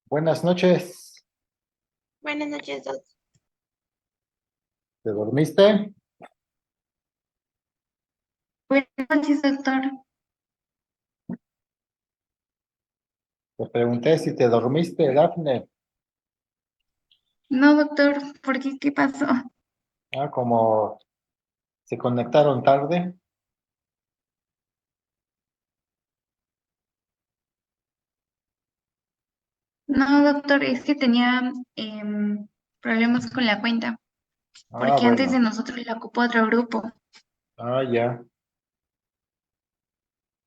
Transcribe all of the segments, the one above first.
Buenas noches. Buenas noches, doctor. ¿Te dormiste? Buenas noches, doctor. Te pregunté si te dormiste, Dafne. No, doctor, ¿por qué? ¿Qué pasó? Como se conectaron tarde. No, doctor, es que tenía problemas con la cuenta, porque antes de Bueno. nosotros la ocupó otro grupo. Ya.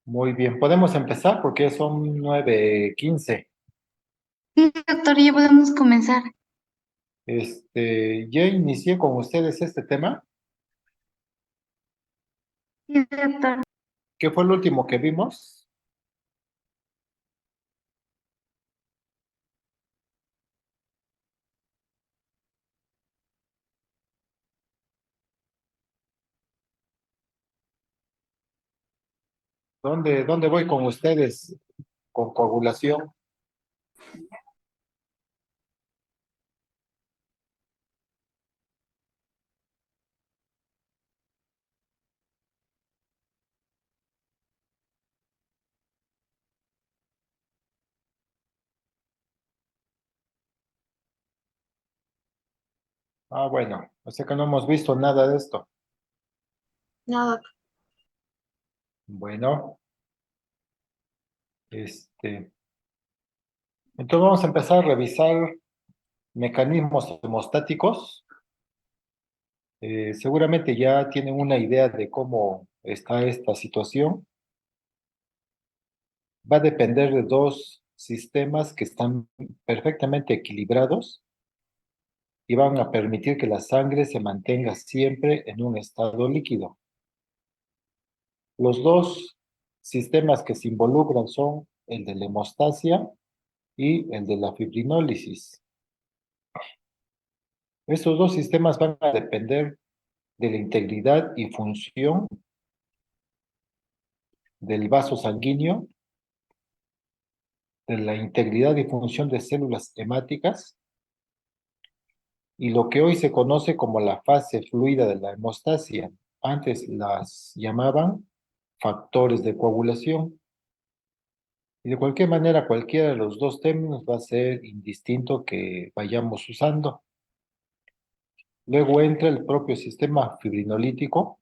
Muy bien. Podemos empezar porque son 9:15. Sí, doctor, ya podemos comenzar. Ya inicié con ustedes este tema. Sí, doctor. ¿Qué fue el último que vimos? ¿Dónde voy con ustedes? Con coagulación. Bueno. O sea que no hemos visto nada de esto. No, doctor. Bueno. Este, entonces vamos a empezar a revisar mecanismos hemostáticos. Seguramente ya tienen una idea de cómo está esta situación. Va a depender de dos sistemas que están perfectamente equilibrados y van a permitir que la sangre se mantenga siempre en un estado líquido. Los dos sistemas que se involucran son el de la hemostasia y el de la fibrinólisis. Estos dos sistemas van a depender de la integridad y función del vaso sanguíneo, de la integridad y función de células hemáticas y lo que hoy se conoce como la fase fluida de la hemostasia. Antes las llamaban factores de coagulación. Y de cualquier manera, cualquiera de los dos términos va a ser indistinto que vayamos usando. Luego entra el propio sistema fibrinolítico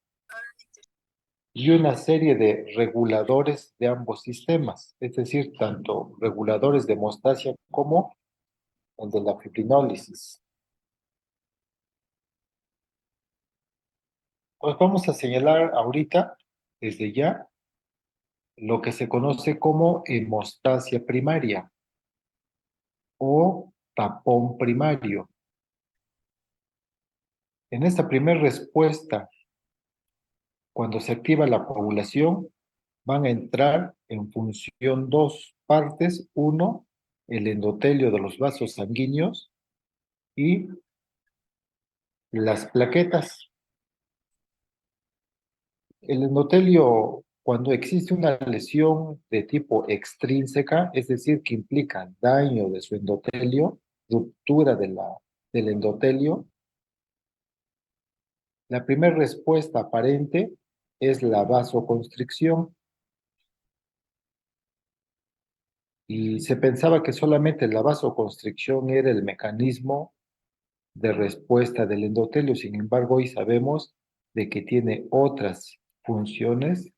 y una serie de reguladores de ambos sistemas, es decir, tanto reguladores de hemostasia como el de la fibrinólisis. Pues vamos a señalar ahorita, desde ya, lo que se conoce como hemostasia primaria o tapón primario. En esta primera respuesta, cuando se activa la coagulación, van a entrar en función dos partes. Uno, el endotelio de los vasos sanguíneos y las plaquetas. El endotelio, cuando existe una lesión de tipo extrínseca, es decir, que implica daño de su endotelio, ruptura del endotelio, la primera respuesta aparente es la vasoconstricción y se pensaba que solamente la vasoconstricción era el mecanismo de respuesta del endotelio. Sin embargo, hoy sabemos de que tiene otras funciones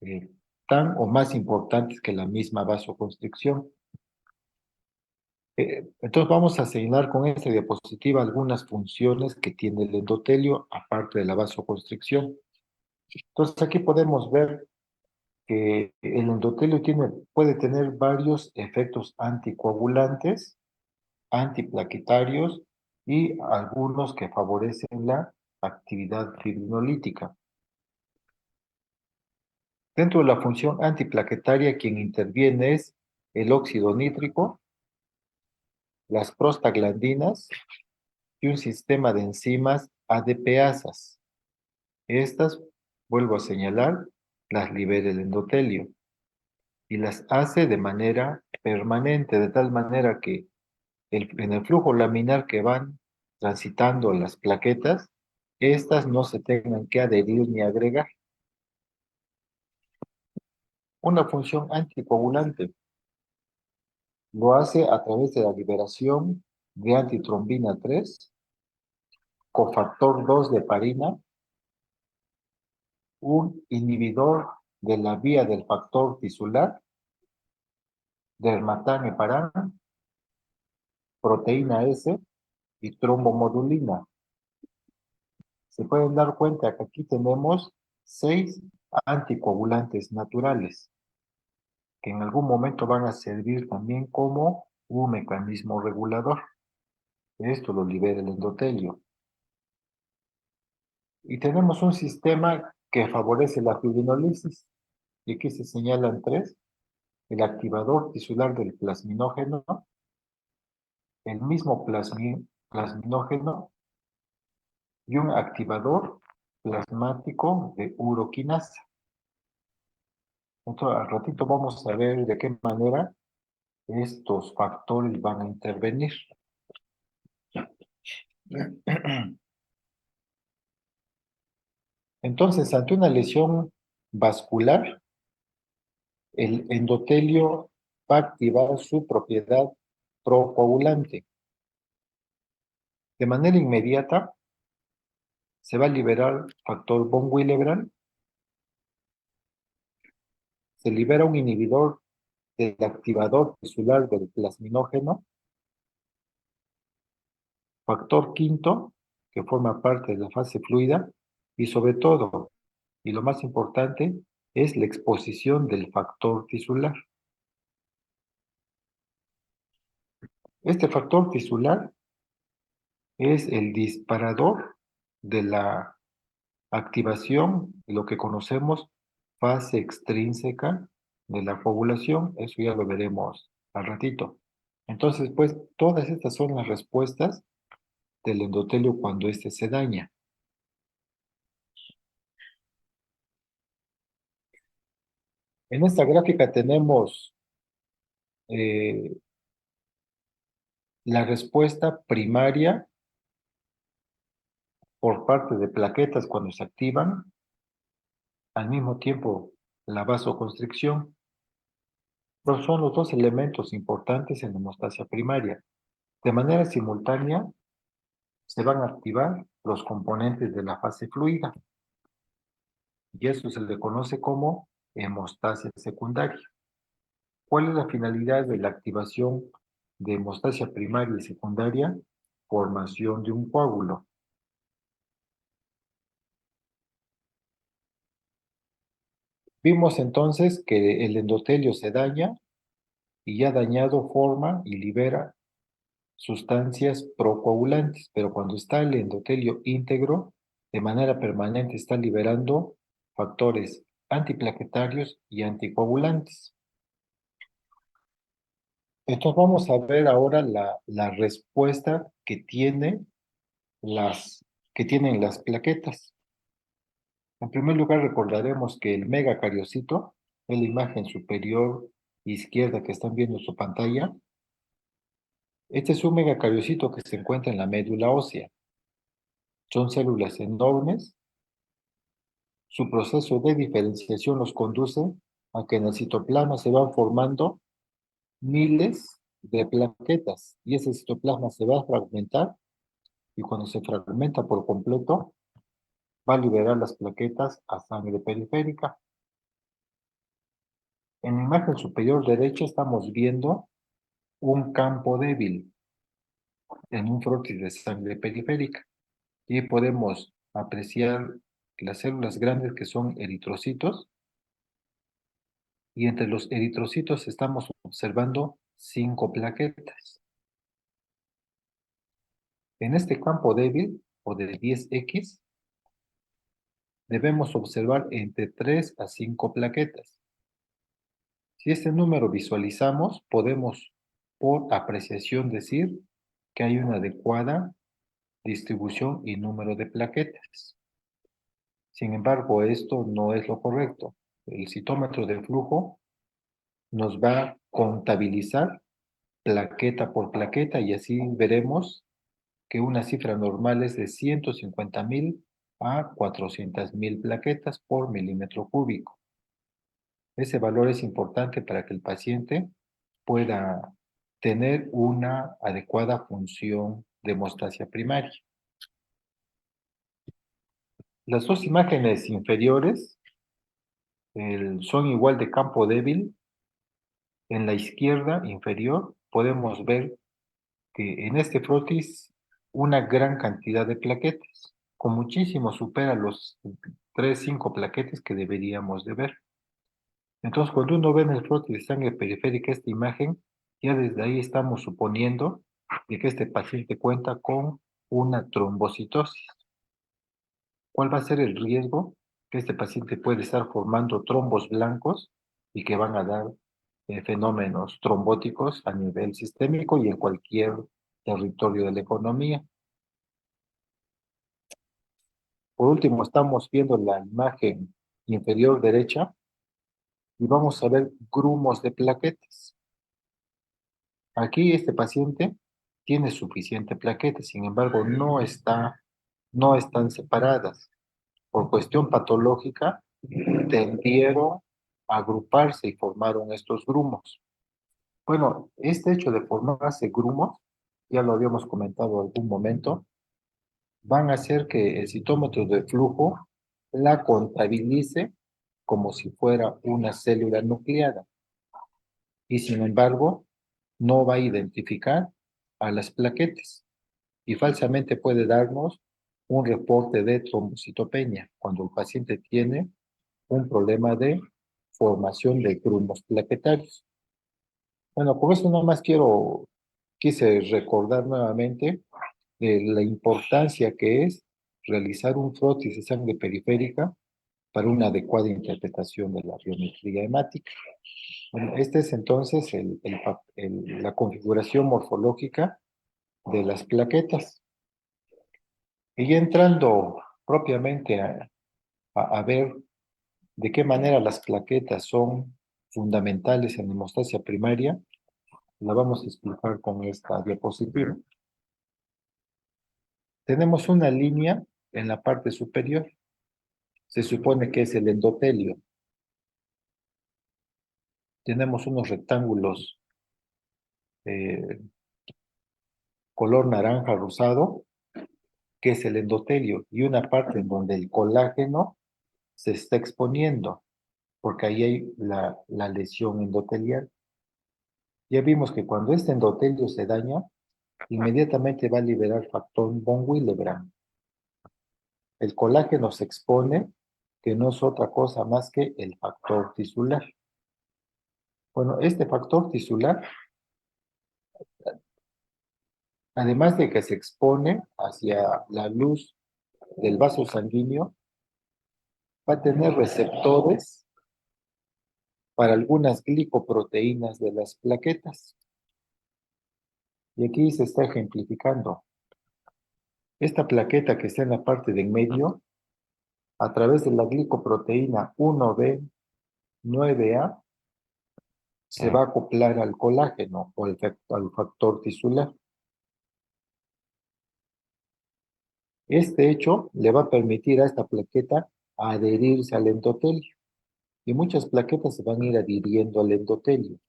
eh, tan o más importantes que la misma vasoconstricción. Entonces vamos a señalar con esta diapositiva algunas funciones que tiene el endotelio aparte de la vasoconstricción. Entonces aquí podemos ver que el endotelio puede tener varios efectos anticoagulantes, antiplaquetarios y algunos que favorecen la actividad fibrinolítica. Dentro de la función antiplaquetaria, quien interviene es el óxido nítrico, las prostaglandinas y un sistema de enzimas ADPasas. Estas, vuelvo a señalar, las libera el endotelio. y las hace de manera permanente, de tal manera que en el flujo laminar que van transitando las plaquetas, estas no se tengan que adherir ni agregar. Una función anticoagulante lo hace a través de la liberación de antitrombina 3, cofactor 2 de heparina, un inhibidor de la vía del factor tisular, dermatán heparán, proteína S y trombomodulina. Se pueden dar cuenta que aquí tenemos 6 anticoagulantes naturales, que en algún momento van a servir también como un mecanismo regulador. Esto lo libera el endotelio. Y tenemos un sistema que favorece la fibrinolisis. Y aquí se señalan 3: el activador tisular del plasminógeno, el mismo plasminógeno y un activador plasmático de uroquinasa. Entonces, al ratito vamos a ver de qué manera estos factores van a intervenir. Entonces, ante una lesión vascular, el endotelio va a activar su propiedad procoagulante. De manera inmediata, se va a liberar factor von Willebrand, se libera un inhibidor del activador tisular del plasminógeno, factor quinto, que forma parte de la fase fluida, y sobre todo, y lo más importante, es la exposición del factor tisular. Este factor tisular es el disparador de la activación de lo que conocemos fase extrínseca de la coagulación. Eso ya lo veremos al ratito. Entonces, pues, todas estas son las respuestas del endotelio cuando éste se daña. En esta gráfica tenemos la respuesta primaria por parte de plaquetas cuando se activan, al mismo tiempo la vasoconstricción, pero son los dos elementos importantes en la hemostasia primaria. De manera simultánea se van a activar los componentes de la fase fluida y eso se le conoce como hemostasia secundaria. ¿Cuál es la finalidad de la activación de hemostasia primaria y secundaria? Formación de un coágulo. Vimos entonces que el endotelio se daña y ya dañado forma y libera sustancias procoagulantes, pero cuando está el endotelio íntegro, de manera permanente está liberando factores antiplaquetarios y anticoagulantes. Entonces vamos a ver ahora la respuesta que tienen las plaquetas. En primer lugar, recordaremos que el megacariocito es la imagen superior izquierda que están viendo en su pantalla. Este es un megacariocito que se encuentra en la médula ósea. Son células enormes. Su proceso de diferenciación los conduce a que en el citoplasma se van formando miles de plaquetas y ese citoplasma se va a fragmentar y cuando se fragmenta por completo va a liberar las plaquetas a sangre periférica. En la imagen superior derecha estamos viendo un campo débil en un frotis de sangre periférica y podemos apreciar las células grandes que son eritrocitos y entre los eritrocitos estamos observando 5 plaquetas. En este campo débil o de 10X debemos observar entre 3 a 5 plaquetas. Si este número visualizamos, podemos por apreciación decir que hay una adecuada distribución y número de plaquetas. Sin embargo, esto no es lo correcto. El citómetro de flujo nos va a contabilizar plaqueta por plaqueta y así veremos que una cifra normal es de 150.000 a 400.000 plaquetas por milímetro cúbico. Ese valor es importante para que el paciente pueda tener una adecuada función de hemostasia primaria. Las dos imágenes inferiores son igual de campo débil. En la izquierda inferior podemos ver que en este frotis una gran cantidad de plaquetas, con muchísimo supera los 3, 5 plaquetas que deberíamos de ver. Entonces, cuando uno ve en el frotis de sangre periférica esta imagen, ya desde ahí estamos suponiendo de que este paciente cuenta con una trombocitosis. ¿Cuál va a ser el riesgo? Que este paciente puede estar formando trombos blancos y que van a dar fenómenos trombóticos a nivel sistémico y en cualquier territorio de la economía. Por último, estamos viendo la imagen inferior derecha y vamos a ver grumos de plaquetas. Aquí este paciente tiene suficiente plaqueta, sin embargo, no están separadas. Por cuestión patológica, tendieron a agruparse y formaron estos grumos. Bueno, este hecho de formarse grumos, ya lo habíamos comentado en algún momento, van a hacer que el citómetro de flujo la contabilice como si fuera una célula nucleada y sin embargo no va a identificar a las plaquetas y falsamente puede darnos un reporte de trombocitopenia cuando el paciente tiene un problema de formación de grumos plaquetarios. Bueno, con eso nada más quise recordar nuevamente la importancia que es realizar un frotis de sangre periférica para una adecuada interpretación de la biometría hemática. Bueno, esta es entonces la configuración morfológica de las plaquetas. Y ya entrando propiamente a ver de qué manera las plaquetas son fundamentales en la hemostasia primaria, la vamos a explicar con esta diapositiva. Tenemos una línea en la parte superior. Se supone que es el endotelio. Tenemos unos rectángulos eh, color naranja rosado, que es el endotelio, y una parte en donde el colágeno se está exponiendo, porque ahí hay la lesión endotelial. Ya vimos que cuando este endotelio se daña, inmediatamente va a liberar factor von Willebrand. El colágeno se expone, que no es otra cosa más que el factor tisular. Bueno, este factor tisular, además de que se expone hacia la luz del vaso sanguíneo, va a tener receptores para algunas glicoproteínas de las plaquetas. Y aquí se está ejemplificando. Esta plaqueta que está en la parte de en medio, a través de la glicoproteína 1B9A, se va a acoplar al colágeno o al factor tisular. Este hecho le va a permitir a esta plaqueta adherirse al endotelio y muchas plaquetas se van a ir adhiriendo al endotelio.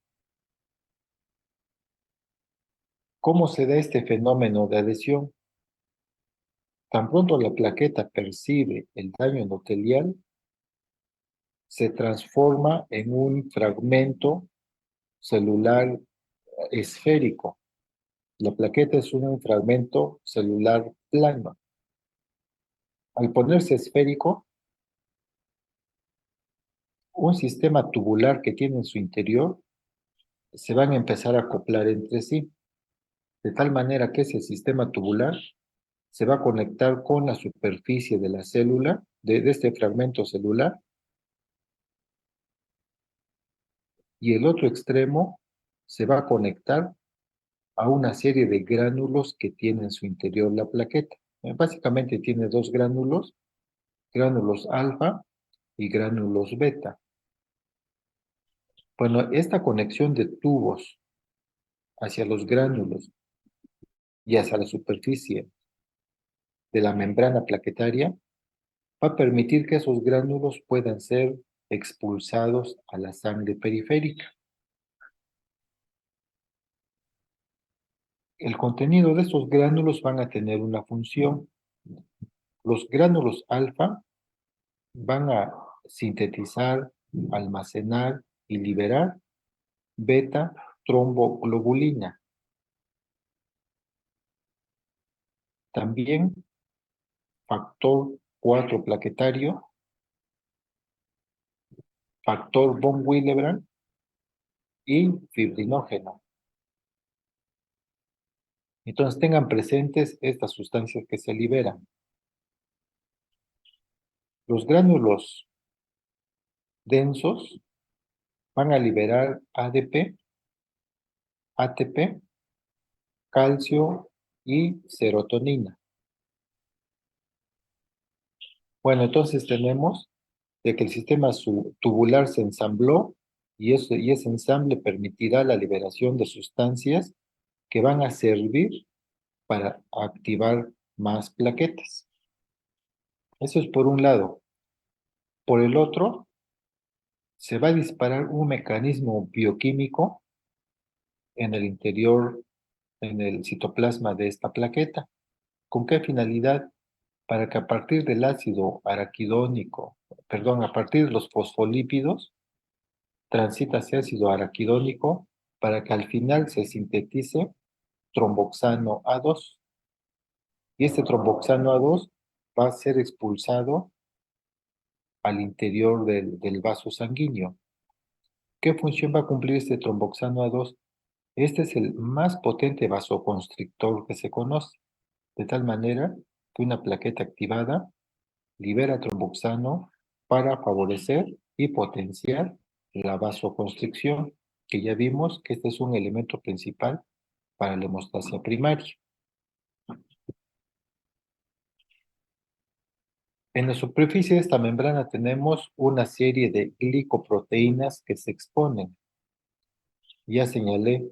¿Cómo se da este fenómeno de adhesión? Tan pronto la plaqueta percibe el daño endotelial, se transforma en un fragmento celular esférico. La plaqueta es un fragmento celular plano. Al ponerse esférico, un sistema tubular que tiene en su interior se van a empezar a acoplar entre sí, de tal manera que ese sistema tubular se va a conectar con la superficie de la célula, de este fragmento celular, y el otro extremo se va a conectar a una serie de gránulos que tiene en su interior la plaqueta. Básicamente tiene dos gránulos alfa y gránulos beta. Bueno, esta conexión de tubos hacia los gránulos y hacia la superficie de la membrana plaquetaria va a permitir que esos gránulos puedan ser expulsados a la sangre periférica. El contenido de estos gránulos van a tener una función. Los gránulos alfa van a sintetizar, almacenar y liberar beta tromboglobulina. También factor 4 plaquetario, factor von Willebrand y fibrinógeno. Entonces tengan presentes estas sustancias que se liberan. Los gránulos densos van a liberar ADP, ATP, calcio y serotonina. Bueno, entonces tenemos de que el sistema tubular se ensambló y ese ensamble permitirá la liberación de sustancias que van a servir para activar más plaquetas. Eso es por un lado. Por el otro, se va a disparar un mecanismo bioquímico en el interior, en el citoplasma de esta plaqueta. ¿Con qué finalidad? Para que a partir del ácido araquidónico, perdón, a partir de los fosfolípidos, transita hacia ácido araquidónico para que al final se sintetice tromboxano A2. Y este tromboxano A2 va a ser expulsado al interior del vaso sanguíneo. ¿Qué función va a cumplir este tromboxano A2? Este es el más potente vasoconstrictor que se conoce, de tal manera que una plaqueta activada libera tromboxano para favorecer y potenciar la vasoconstricción, que ya vimos que este es un elemento principal para la hemostasia primaria. En la superficie de esta membrana tenemos una serie de glicoproteínas que se exponen. Ya señalé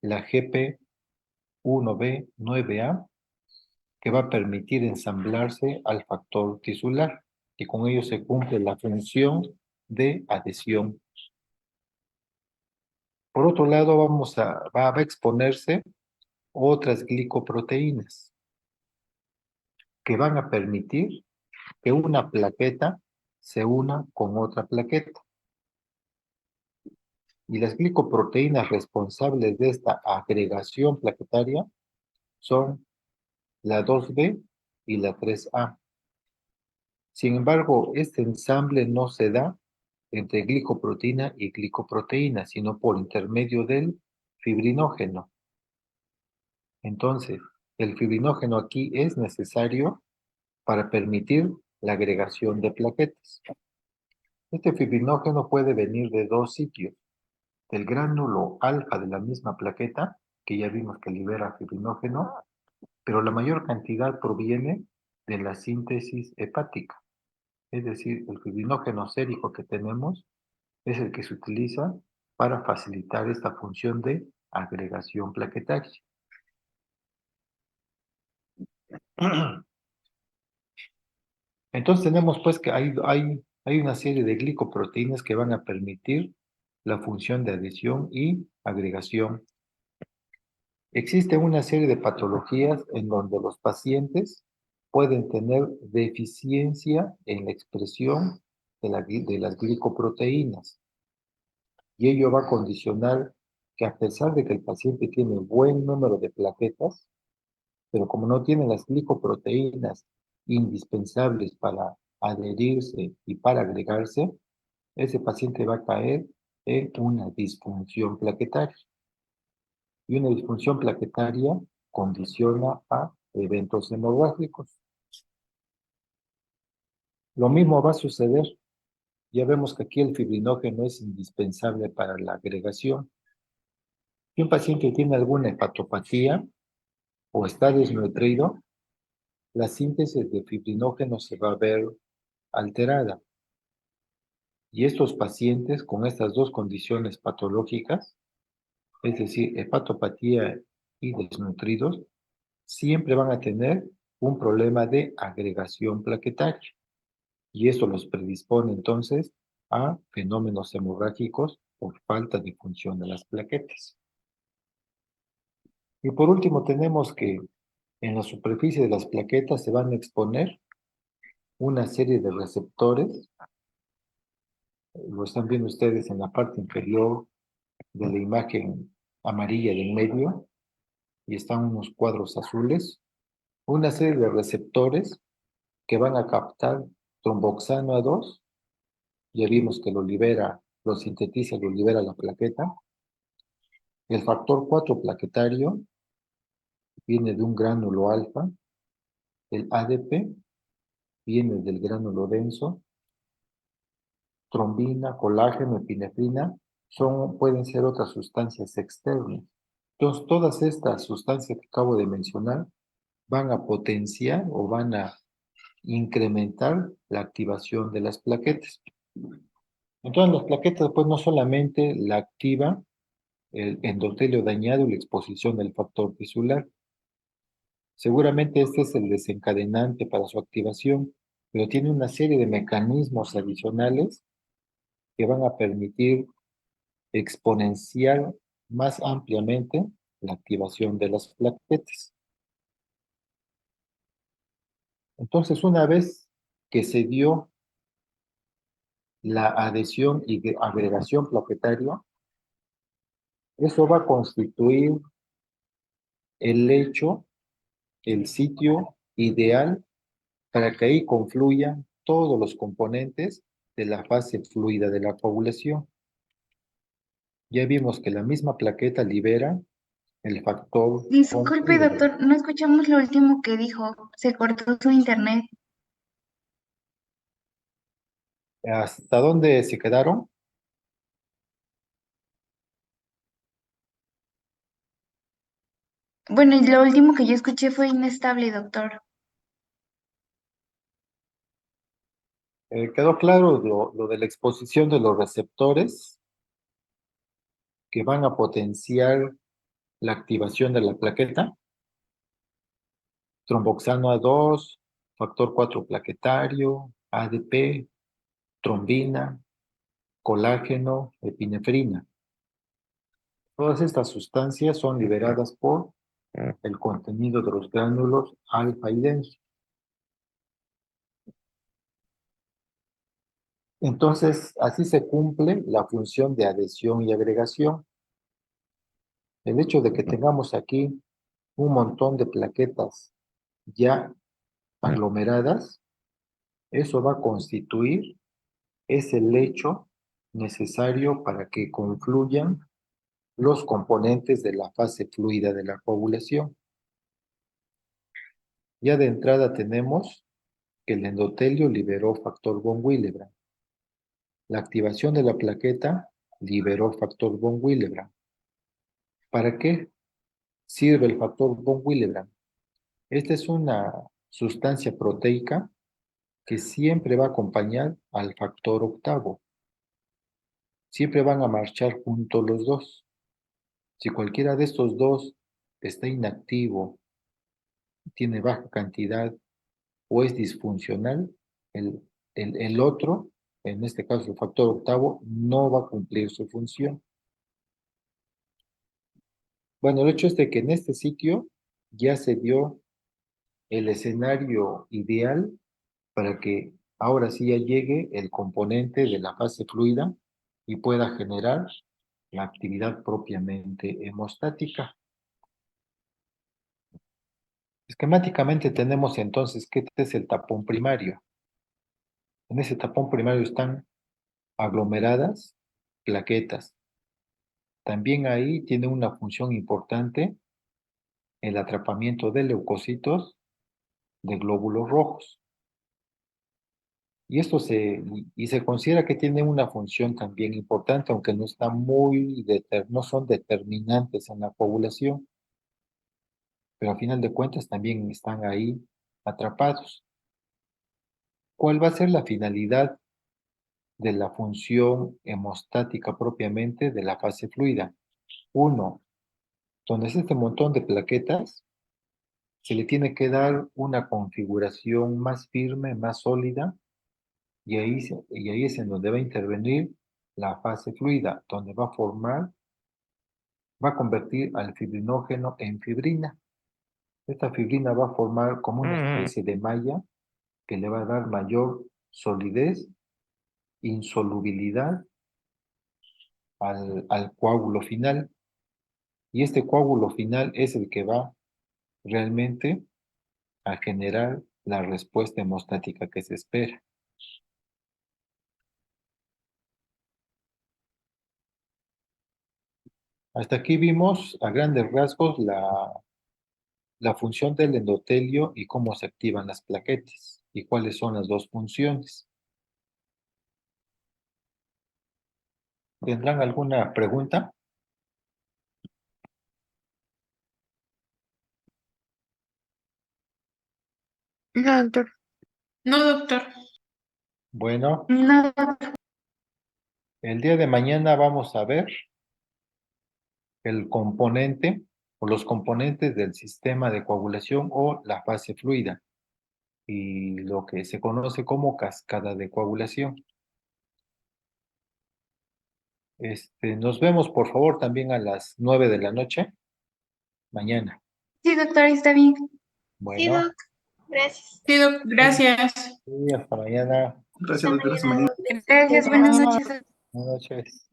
la GP1B9A, que va a permitir ensamblarse al factor tisular, y con ello se cumple la función de adhesión. Por otro lado, va a exponerse otras glicoproteínas que van a permitir que una plaqueta se una con otra plaqueta. Y las glicoproteínas responsables de esta agregación plaquetaria son la 2B y la 3A. Sin embargo, este ensamble no se da entre glicoproteína y glicoproteína, sino por intermedio del fibrinógeno. Entonces, el fibrinógeno aquí es necesario para permitir la agregación de plaquetas. Este fibrinógeno puede venir de dos sitios: del gránulo alfa de la misma plaqueta, que ya vimos que libera fibrinógeno, pero la mayor cantidad proviene de la síntesis hepática. Es decir, el fibrinógeno sérico que tenemos es el que se utiliza para facilitar esta función de agregación plaquetaria. Entonces tenemos pues que hay una serie de glicoproteínas que van a permitir la función de adhesión y agregación. Existe una serie de patologías en donde los pacientes pueden tener deficiencia en la expresión de las glicoproteínas, y ello va a condicionar que, a pesar de que el paciente tiene buen número de plaquetas, pero como no tiene las glicoproteínas indispensables para adherirse y para agregarse, ese paciente va a caer en una disfunción plaquetaria. Y una disfunción plaquetaria condiciona a eventos hemorrágicos. Lo mismo va a suceder. Ya vemos que aquí el fibrinógeno es indispensable para la agregación. Si un paciente tiene alguna hepatopatía o está desnutrido, la síntesis de fibrinógeno se va a ver alterada. Y estos pacientes con estas dos condiciones patológicas, es decir, hepatopatía y desnutridos, siempre van a tener un problema de agregación plaquetaria. Y eso los predispone entonces a fenómenos hemorrágicos por falta de función de las plaquetas. Y por último tenemos que en la superficie de las plaquetas se van a exponer una serie de receptores. Lo están viendo ustedes en la parte inferior de la imagen amarilla del medio, y están unos cuadros azules, una serie de receptores que van a captar tromboxano A2, ya vimos que lo libera, lo sintetiza, lo libera la plaqueta. El factor 4 plaquetario viene de un gránulo alfa, el ADP viene del gránulo denso, trombina, colágeno, epinefrina, pueden ser otras sustancias externas. Entonces, todas estas sustancias que acabo de mencionar van a potenciar o van a incrementar la activación de las plaquetas. Entonces, las plaquetas, pues no solamente la activa el endotelio dañado y la exposición del factor tisular. Seguramente este es el desencadenante para su activación, pero tiene una serie de mecanismos adicionales que van a permitir exponenciar más ampliamente la activación de las plaquetas. Entonces, una vez que se dio la adhesión y agregación plaquetaria, eso va a constituir el lecho, el sitio ideal para que ahí confluyan todos los componentes de la fase fluida de la coagulación. Ya vimos que la misma plaqueta libera el factor von Disculpe, Willebrand. doctor, no escuchamos lo último que dijo. Se cortó su internet. ¿Hasta dónde se quedaron? Bueno, y lo último que yo escuché fue inestable, doctor. ¿Quedó claro lo de la exposición de los receptores que van a potenciar la activación de la plaqueta? Tromboxano A2, factor 4 plaquetario, ADP, trombina, colágeno, epinefrina. Todas estas sustancias son liberadas por el contenido de los gránulos alfa y denso. Entonces, así se cumple la función de adhesión y agregación. El hecho de que tengamos aquí un montón de plaquetas ya aglomeradas, eso va a constituir ese lecho necesario para que confluyan los componentes de la fase fluida de la coagulación. Ya de entrada tenemos que el endotelio liberó factor von Willebrand. La activación de la plaqueta liberó factor von Willebrand. ¿Para qué sirve el factor von Willebrand? Esta es una sustancia proteica que siempre va a acompañar al factor octavo. Siempre van a marchar juntos los dos. Si cualquiera de estos dos está inactivo, tiene baja cantidad o es disfuncional, el, el otro, en este caso el factor octavo, no va a cumplir su función. Bueno, el hecho es de que en este sitio ya se dio el escenario ideal para que ahora sí ya llegue el componente de la fase fluida y pueda generar la actividad propiamente hemostática. Esquemáticamente tenemos entonces que este es el tapón primario. En ese tapón primario están aglomeradas plaquetas. También ahí tiene una función importante el atrapamiento de leucocitos de glóbulos rojos. Y esto se considera que tiene una función también importante, aunque no está no son determinantes en la coagulación, pero a final de cuentas también están ahí atrapados. ¿Cuál va a ser la finalidad de la función hemostática propiamente de la fase fluida. Uno, donde es este montón de plaquetas, se le tiene que dar una configuración más firme, más sólida, y ahí es en donde va a intervenir la fase fluida, donde va a convertir al fibrinógeno en fibrina. Esta fibrina va a formar como una especie de malla que le va a dar mayor solidez, insolubilidad al coágulo final. Y este coágulo final es el que va realmente a generar la respuesta hemostática que se espera. Hasta aquí vimos a grandes rasgos la función del endotelio y cómo se activan las plaquetas y cuáles son las dos funciones. ¿Tendrán alguna pregunta? No, doctor. No, doctor. Bueno, No, el día de mañana vamos a ver el componente o los componentes del sistema de coagulación o la fase fluida y lo que se conoce como cascada de coagulación. Nos vemos, por favor, también a las 9 de la noche, mañana. sí, doctor, está bien. Sí, Bueno, doc. Gracias. Sí, gracias. sí, hasta mañana. Gracias, doctor. Hasta mañana. Gracias, buenas noches. Buenas noches.